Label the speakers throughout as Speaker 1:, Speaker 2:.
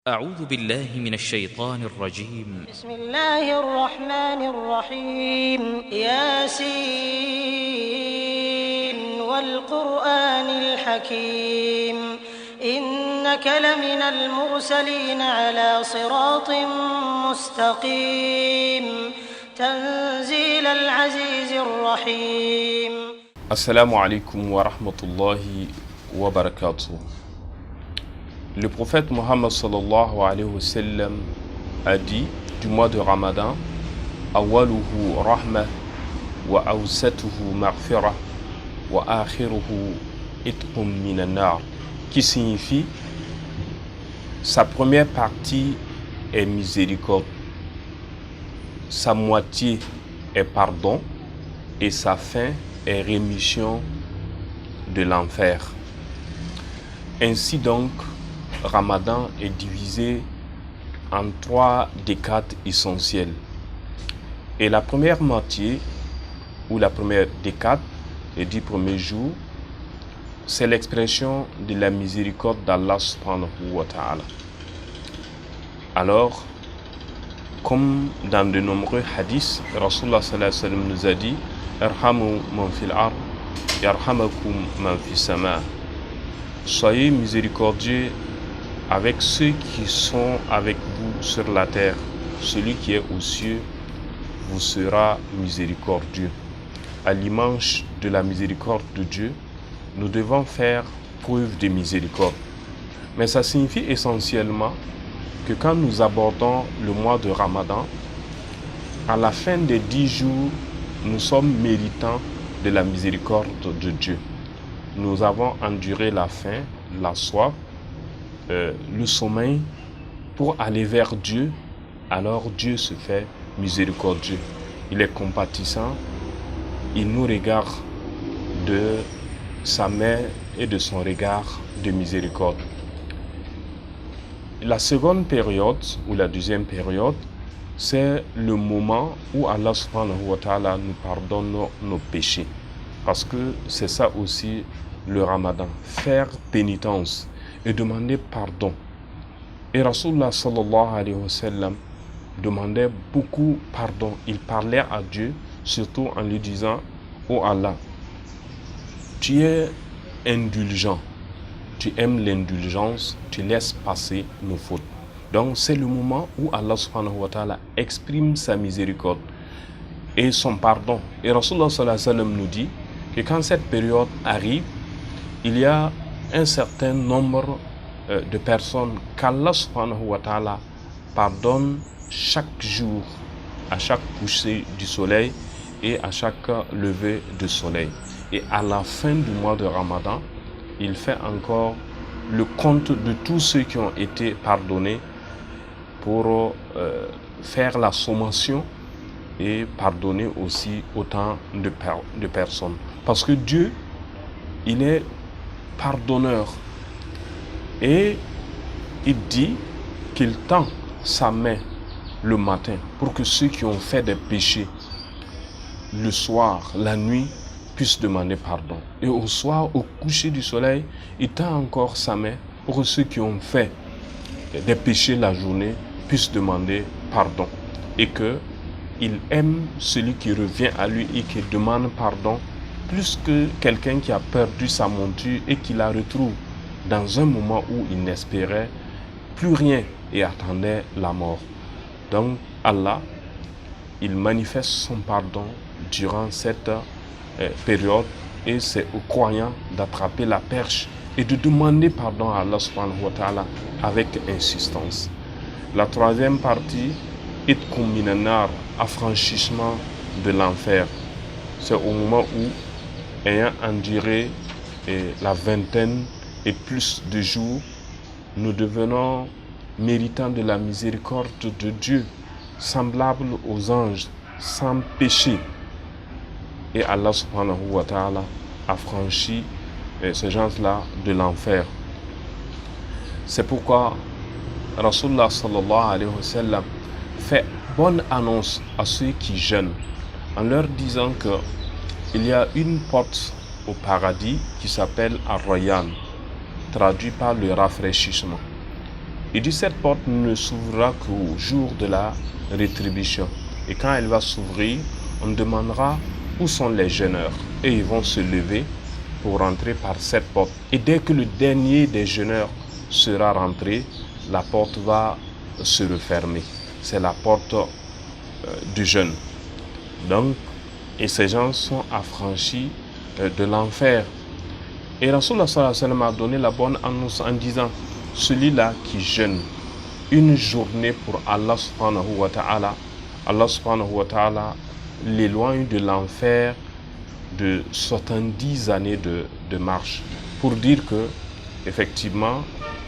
Speaker 1: أعوذ بالله من الشيطان الرجيم.
Speaker 2: بسم الله الرحمن الرحيم ياسين والقرآن الحكيم إنك لمن المرسلين على صراط مستقيم تنزيل العزيز الرحيم.
Speaker 3: Assalamu alaikum wa rahmatullahi wa barakatuh. Le prophète Mohammed sallallahu alayhi wa sallam a dit du mois de Ramadan: Awaluhu rahma wa awsatuhu maghfira wa akhiruhu itqum minan nar, qui signifie sa première partie est miséricorde, sa moitié est pardon et sa fin est rémission de l'enfer. Ainsi donc, Ramadan est divisé en 3 décades essentielles. Et la première moitié, ou la première décade, les 10 premiers jours, c'est l'expression de la miséricorde d'Allah subhanahu wa ta'ala. Alors, comme dans de nombreux hadiths, Rasulullah sallallahu alayhi wa sallam nous a dit: Irhamu man fil ard, yarhamakum man fis sama. Soyez miséricordieux avec ceux qui sont avec vous sur la terre. Celui qui est aux cieux vous sera miséricordieux. À l'image de la miséricorde de Dieu, nous devons faire preuve de miséricorde. Mais ça signifie essentiellement que quand nous abordons le mois de Ramadan, à la fin des 10 jours, nous sommes méritants de la miséricorde de Dieu. Nous avons enduré la faim, la soif, le sommeil pour aller vers Dieu. Alors Dieu se fait miséricordieux. Il est compatissant. Il nous regarde de sa main et de son regard de miséricorde. La seconde période, ou la deuxième période, c'est le moment où Allah subhanahu wa ta'ala nous pardonne nos péchés. Parce que c'est ça aussi le Ramadan, faire pénitence et demander pardon. Et Rasulullah sallallahu alayhi wa sallam demandait beaucoup pardon. Il parlait à Dieu, surtout en lui disant: Oh Allah, tu es indulgent, tu aimes l'indulgence, tu laisses passer nos fautes. Donc c'est le moment où Allah subhanahu wa ta'ala exprime sa miséricorde et son pardon. Et Rasulullah sallallahu alayhi wa sallam nous dit que quand cette période arrive, il y a un certain nombre de personnes qu'Allah subhanahu wa ta'ala pardonne chaque jour, à chaque coucher du soleil et à chaque lever du soleil. Et à la fin du mois de Ramadan, il fait encore le compte de tous ceux qui ont été pardonnés pour faire la sommation et pardonner aussi autant de personnes. Parce que Dieu, il est pardonneur. Et il dit qu'il tend sa main le matin pour que ceux qui ont fait des péchés le soir, la nuit, puissent demander pardon. Et au soir, au coucher du soleil, il tend encore sa main pour que ceux qui ont fait des péchés la journée puissent demander pardon. Et qu'il aime celui qui revient à lui et qui demande pardon plus que quelqu'un qui a perdu sa monture et qui la retrouve dans un moment où il n'espérait plus rien et attendait la mort. Donc Allah, il manifeste son pardon durant cette période, et c'est aux croyants d'attraper la perche et de demander pardon à Allah subhanahu wa ta'ala avec insistance. La troisième partie, itqum minan nar, affranchissement de l'enfer. C'est au moment où, ayant enduré la vingtaine et plus de jours, nous devenons méritants de la miséricorde de Dieu, semblables aux anges, sans péché. Et Allah subhanahu wa ta'ala affranchit ces gens-là de l'enfer. C'est pourquoi Rasulullah sallallahu alayhi wa sallam fait bonne annonce à ceux qui jeûnent en leur disant que il y a une porte au paradis qui s'appelle Ar-Rayyan, traduit par le rafraîchissement. Il dit cette porte ne s'ouvrira qu'au jour de la rétribution. Et quand elle va s'ouvrir, on demandera où sont les jeûneurs. Et ils vont se lever pour rentrer par cette porte. Et dès que le dernier des jeûneurs sera rentré, la porte va se refermer. C'est la porte du jeûne. Donc, et ces gens sont affranchis de l'enfer. Et Rasulullah sallallahu alayhi wa sallam a donné la bonne annonce en disant, celui-là qui jeûne une journée pour Allah subhanahu wa ta'ala l'éloigne de l'enfer de 70 années de marche. Pour dire que, effectivement,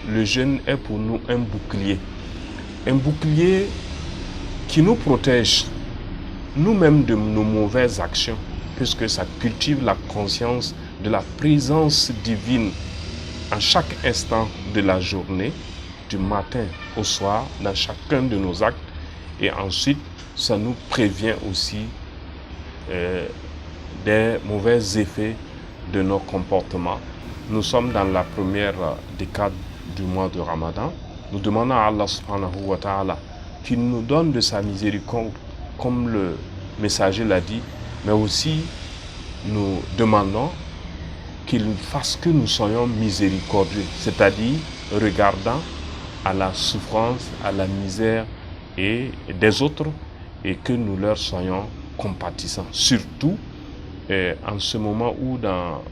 Speaker 3: le jeûne est pour nous un bouclier. Un bouclier qui nous protège nous-mêmes de nos mauvaises actions, puisque ça cultive la conscience de la présence divine à chaque instant de la journée, du matin au soir, dans chacun de nos actes. Et ensuite, ça nous prévient aussi des mauvais effets de nos comportements. Nous sommes dans la première décade du mois de Ramadan. Nous demandons à Allah subhanahu wa ta'ala qu'il nous donne de sa miséricorde, comme le messager l'a dit, mais aussi nous demandons qu'il fasse que nous soyons miséricordieux, c'est-à-dire regardant à la souffrance, à la misère et des autres, et que nous leur soyons compatissants. Surtout en ce moment où dans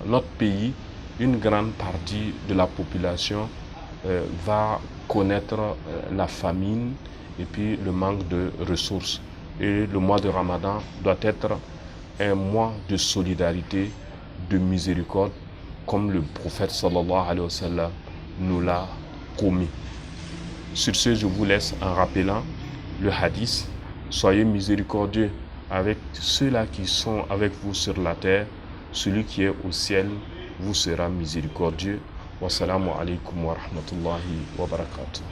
Speaker 3: notre pays, une grande partie de la population va connaître la famine et puis le manque de ressources. Et le mois de Ramadan doit être un mois de solidarité, de miséricorde, comme le prophète sallallahu alayhi wa sallam nous l'a promis. Sur ce, je vous laisse en rappelant le hadith. Soyez miséricordieux avec ceux-là qui sont avec vous sur la terre. Celui qui est au ciel vous sera miséricordieux. Wassalamu alaikum wa rahmatullahi wa barakatuh.